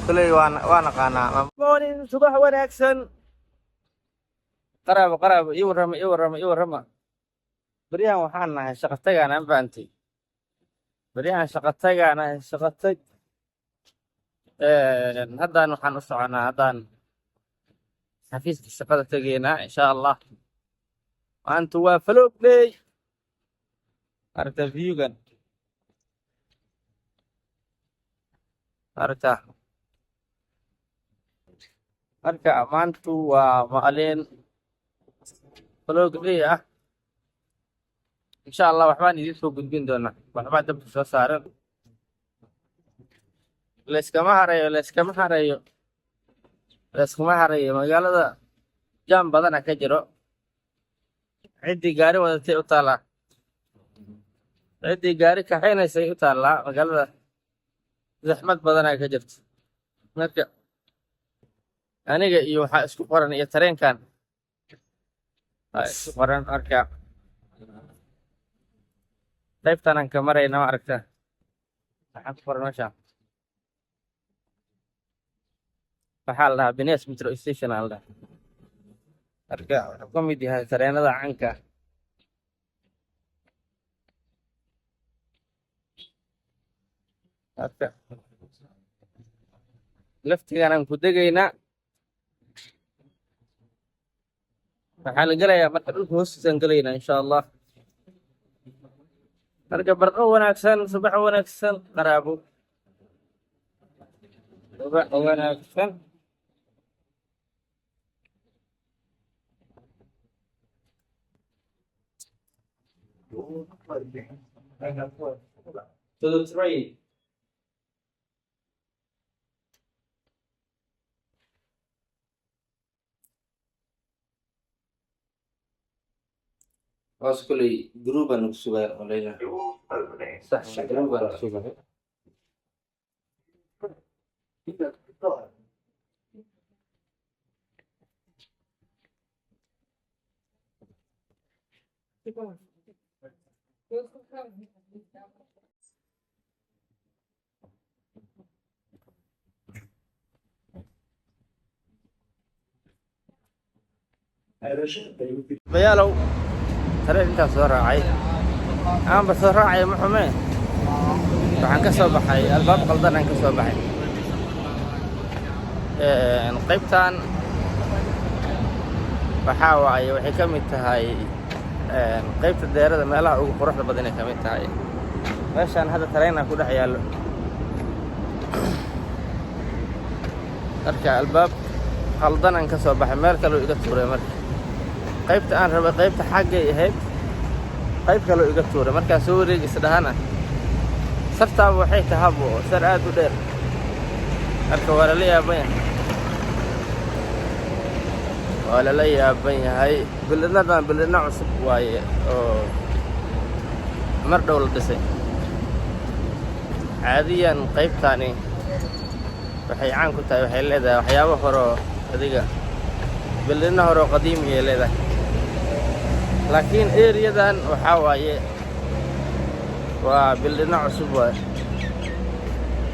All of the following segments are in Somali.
كلي وانا قانا مونين صباح وناكسن قراب يورم بريان وحنا شقتك انا بانتي بريان شقتك انا شقتك هدان وحن usocona هدان xafiiska shaqada tageena insha Allah maanta waa faloogley aragta viewgan aragta marka maantu waa maalin faloogley ah insha Allah waxbaan idin soo gudbin doonaa waxbaa dabka soo saaran layskama harayo magaalada jaam badana ka jiro ciddii gaari wadatay u taallaa ciddii gaari kaxaynaysay u taallaa magaalada zaxmad badanaa ka jirto marka aniga iyo waxaa isku qoran iyo tareenkan waa isku qoran marka qaybtanaan ka marayna ma aragta waxaan ku qoran meesha waxaa la dhahaa Benes Metro Station aa la dhahaa marka wuxuu ka mid yahay tareenada caanka marka laftiganaan ku degaynaa waxaa la gelayaa marka dhulka hoostiisaan gelaynaa insha Allah marka barqo wanaagsan subax wanaagsan qaraabo subax wanaagsan to the train. أصلي جروبا نكسبها علينا صح جروبا نكسبها بيالو ترى انت soo raacay aan ba soo raacay maxume waxaan ka soo baxay albaab qaldan aan ka soo baxay qaybtan waxa waaye waxay ka mid tahay qaybta deerada meelaha ugu quruxda badan ay ka mid tahay meeshaan hadda tareenka ku dhex yaalo marka albaab qaldan aan ka soo baxay meel kale iga tuuray marka qaybta aan rabay qaybta xaggay ahayd qayb kale iga tuuray markaa soo wareegis dhahana sartaaba waxay tahabo sar aad u dheer marka waa la yaaban yahay bilinadan bilina cusub waaye oo mar dhow la dhisay caadiyan qaybtani waxay caan ku tahay waxay leedahay waxyaabo hore adiga bilina hore qadiimi ay leedahay laakiin eriyadan waxaa waaye waa bildhino cusub waaye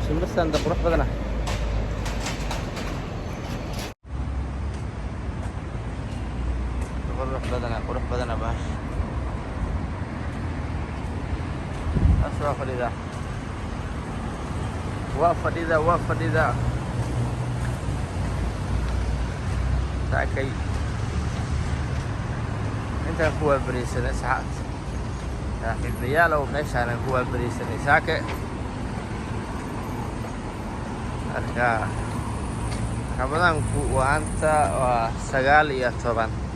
shimbirtan qurux badana qurux badana baash aswa waa fadhida saakay intaan ku waabariisanay saaxiibayaalow meeshaanan ku waabariisanay saake marka ramadaanku waanta waa 19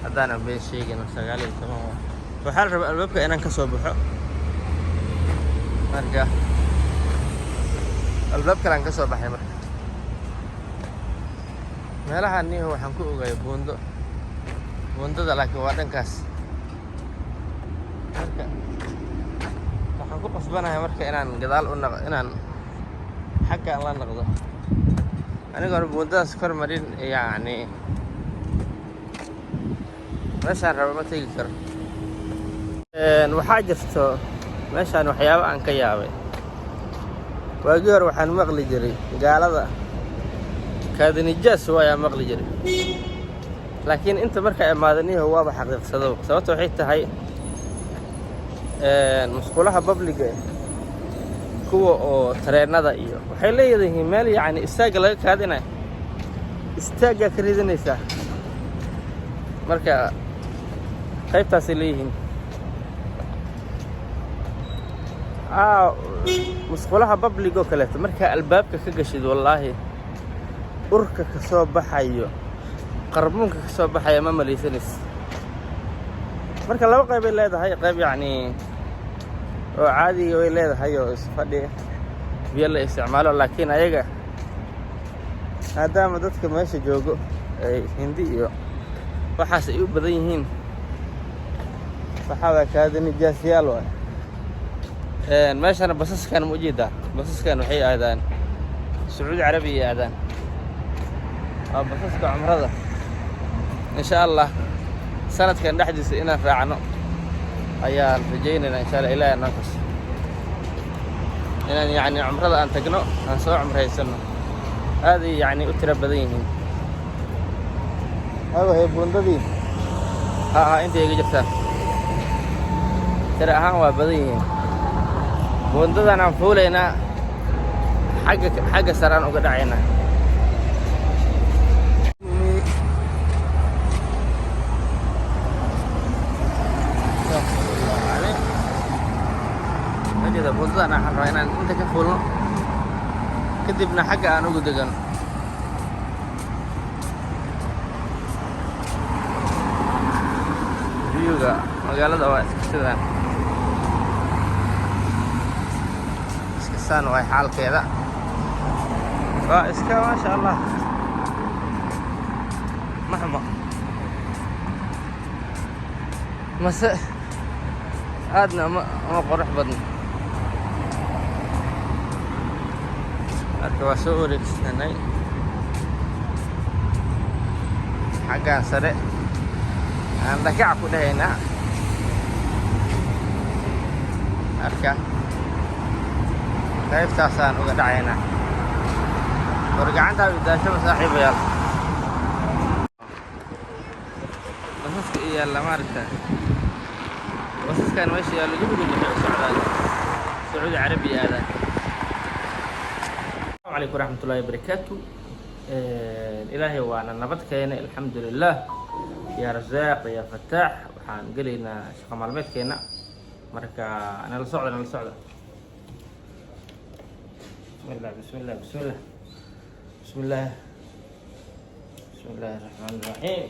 haddaanan been sheegin 19 waxaa la rabaa albaabka inaan ka soo baxo marka albaab kalaan ka soo baxay marka meelahan niyo waxaan ku ogaay buundada laakiin waa dhankaas marka waxaan ku qasbanahay marka inaan gadaal u naqdo inaan xagga la naqdo anigoon buundadaas kor marin yacni meeshaan rabo ma tegi karo waxaa jirto meeshaan waxyaabo aan ka yaabay waagii hore waxaan maqli jiray gaalada kaadinijaas waayaa maqli jiray, laakiin inta markaa imaadaniyaho waaba xaqiiqsado. sababta waxay tahay musqulaha babliga kuwa oo tareennada iyo waxay leeyihiin meel yacni istaagga laga kaadinayo, istaaggaa ka ridanaysaa, marka qaybtaasay leeyihiin. musqulaha babligoo kaleeto markaa albaabka ka gashid wallaahi urka ka soo baxayo, qarbuunka ka soo baxaya ma malaysanaysa. marka laba qaybay leedahay, qayb yacni oo caadiga way leedahay oo isfadhi biyo la isticmaalo, laakiin ayaga maadaama dadka meesha joogo ay hindi iyo waxaas ay u badan yihiin, waxaa waa kaadinijaasyaal waay. meeshana basaskan ma ujeedaa, basaskan waxay aadaan sacuudi carabiya aadaan, waa basaska cumrada. insha allah sanadkan dhexdiisa inaan raacno ayaan rajaynaynaa insha allah. ilaahay noo kaso inaan yacni cumrada aan tagno, aan soo cumraysano. aaday yacni u tiro badan yihiin. wahay buundadii intay iga jirtaan tiro ahaan waa badan yihiin. buundadan aan fuulaynaa xagga saraan uga dhacaynaa. buundadan waxaan rabaa inaan inta ka fuulno, kadibna xagga aan ugu degano. biyuga magaalada waa iska sidaan, iska saan waay xaalkeeda, waa iska maasha allah ma xumo, mase aadna uma qurux badno. marka waa soo wareegsanay xaggaan sare aan dhagac ku dhahaynaa. marka qaybtaasaan uga dhacaynaa. war gacantaa idaashaba saaxiibayaal. basaska i yaalla maaragta, basaskan meesha yaallo jabigood waxay u socdaan sacuudi carabiya aadaan. السلام عليكم ورحمة الله وبركاته. إلهي وأنا نبت كينا الحمد لله. يا رزاق يا فتاح وحان قلينا شقة معلومات كينا مركا. أنا لصعدة بسم الله بسم الله بسم الله بسم الله بسم الله الرحمن الرحيم.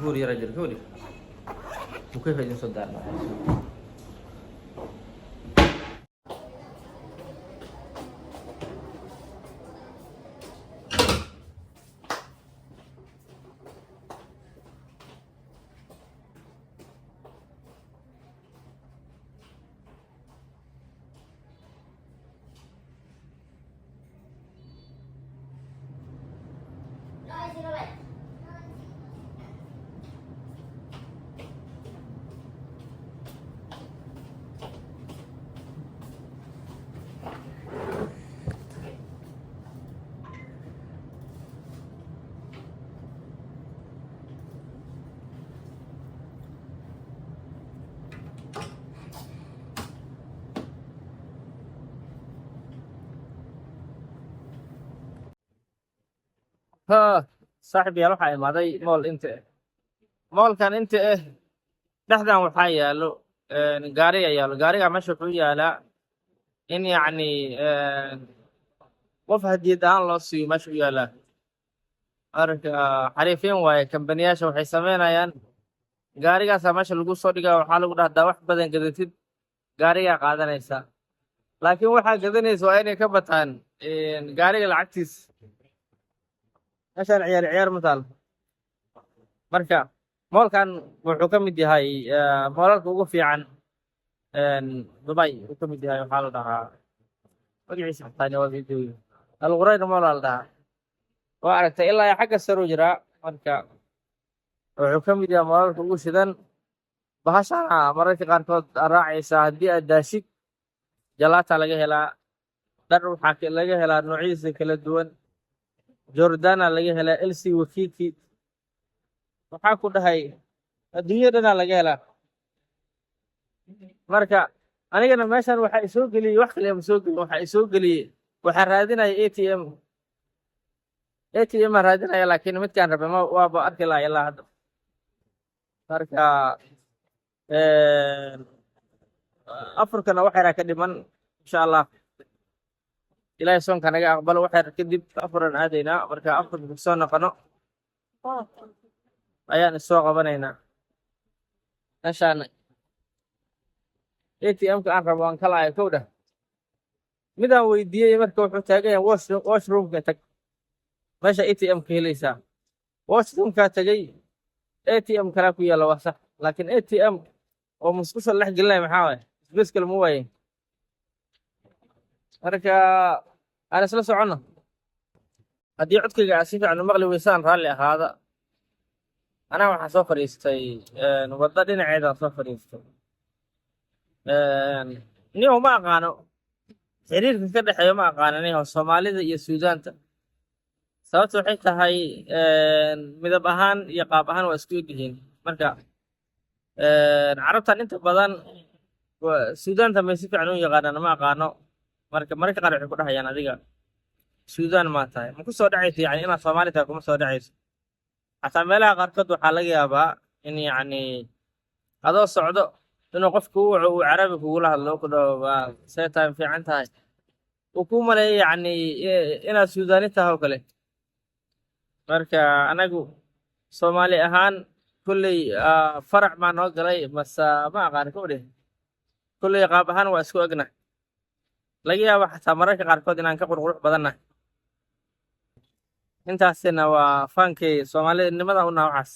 هوري يا رجل هوري وكيف يجي صدقنا. ها صاحبي يروح على ماضي مول انت مول كان انت دحدان waxaa yaalo gaari ayaa yaalo gaariga meesha wuxuu yaalaa in yacni qof hadiyad ahaan loo siiyo meesha u yaalaa marka xariifin waaye kambaniyaasha waxay samaynayaan gaarigaasaa meesha lagu soo dhigaa waxaa lagu dhahdaa wax badan gadatid gaarigaa qaadanaysa laakiin waxaa gadanaysa waa inay ka bataan gaariga lacagtiis meeshaan ciyaar ciyaar ma taal marka moolkan wuxuu ka mid yahay moolalka ugu fiican dubay uu ka mid yahay waxaa la dhahaa magaciisa xataa waa video alqurayna moolaa la dhahaa waa aragtay ilaa xagga saruu jiraa marka wuxuu ka mid yahay moolalka ugu shidan bahashana mararka qaarkood raacaysaa haddii aad daashid jalaata laga helaa dhar waxaa laga helaa noocyadiisa kala duwan jordana laga helaa lc wakiki waxaa ku dhahay adduunya dhanaa laga helaa marka anigana meeshan waxaa isoo geliyey wax kale ma soo gelin waxaa isoo geliyey waxaa raadinaya atm aa raadinaya laakiin midkaan rabe waaba arki laha ilaa hadda marka afurkana wax yaraa ka dhiman insha allah ilaahay soonka naga aqbalo wax yar kadib afuran aadaynaa marka afurka kusoo noqono ayaan isoo qabanaynaa meeshaan atm-ka aan rabo aan kala ahay kow dhah midaan weydiiyey marka wuxuu taagan yahay washroomka tag meesha atm-ka helaysaa washroomkaa tagay atm kalaa ku yaalla waa sax laakiin atm oo musqusha dhex gelinaya maxaa waay isbeskal ma waaye marka aan isla soconno haddii codkayga aa si fiican u maqli weysaan raalli ahaada anaa waxaa soo fadhiistay wadda dhinaceedaan soo fadhiistay niyow ma aqaano xiriirka ka dhexeeyo ma aqaano niyow soomaalida iyo suudaanta sababta waxay tahay midab ahaan iyo qaab ahaan waa isku egyihiin marka carabtan inta badan suudaanta may si fiican u yaqaanaan ma aqaano marka mararka qaar waxay ku dhahayaan adiga suudaan maa tahay ma ku soo dhacayso yani inaad soomaali tahay kuma soo dhacayso xataa meelaha qaarkood waxaa laga yaabaa in yacni adoo socdo inuu qofku u waco uu carabi kugula hadlo ku dhaho waa see tahay fiican tahay uu kuu maleeyo yacni inaad suudaani tahay oo kale marka anagu soomaali ahaan kulley farac maa noo galay mase ma aqaani ka odhe kulley qaab ahaan waa isku egna laga yaaba xataa mararka qaarkood inaan ka qurqurux badannahay intaasina waa faankay soomaalinimada u noocaas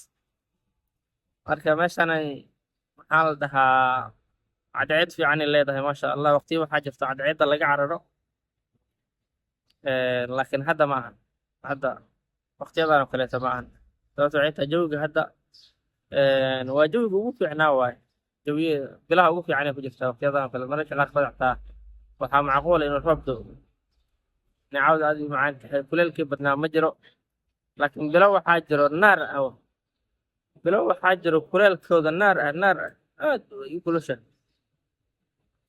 marka meeshanay maxaa la dhahaa cadceed fiicanay leedahay maasha allah waqtiya waxaa jirta cadceedda laga cararo laakiin hadda ma ahan hadda waqtiyadan oo kaleeto ma ahan sababto waxay tahay jawiga hadda waa jawiga ugu fiicnaa waaye jawiye bilaha ugu fiicanay ku jirta waqtiyadan oo kale mararka qaarkood xataa waxaa macquula inuu roob doo nicawda aad u macaan tahay kuleelkii badnaa ma jiro laakiin bilo waxaa jiro naar ah bilo waxaa jiro kuleelkooda naar ah aad u kulusha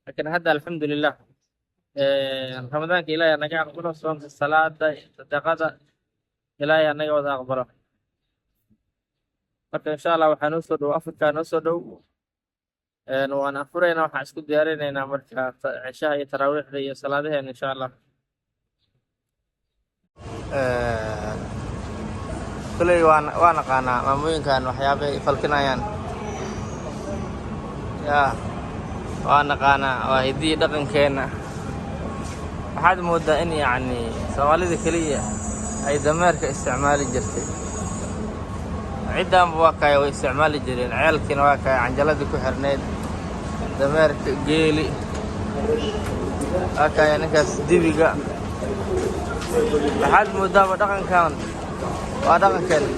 laakiin hadda alxamdulilah ramadaanka ilaahay naga aqbalo soonka salaada sadaqada ilaahay naga wada aqbalo marka insha allah waxaa noo soo dhow afrikaa noo soo dhow waan afurayna waxaan isku diyaarinaynaa marka cishaha iyo taraawiixda iyo salaadaheena insha allah kuley waa naqaanaa maamooyinkan waxyaabay falkinayaan ya waa naqaanaa waa hiddii dhaqankeenna waxaad moodaa in yacni soomaalida keliya ay dameerka isticmaali jirtay ciddaanba waa kaya way isticmaali jireen ceelkiina waa kaya canjaladii ku xirnayd dameerka geeli waa kaya ninkaas dibiga waxaad moodaaba dhaqankan waa dhaqankeena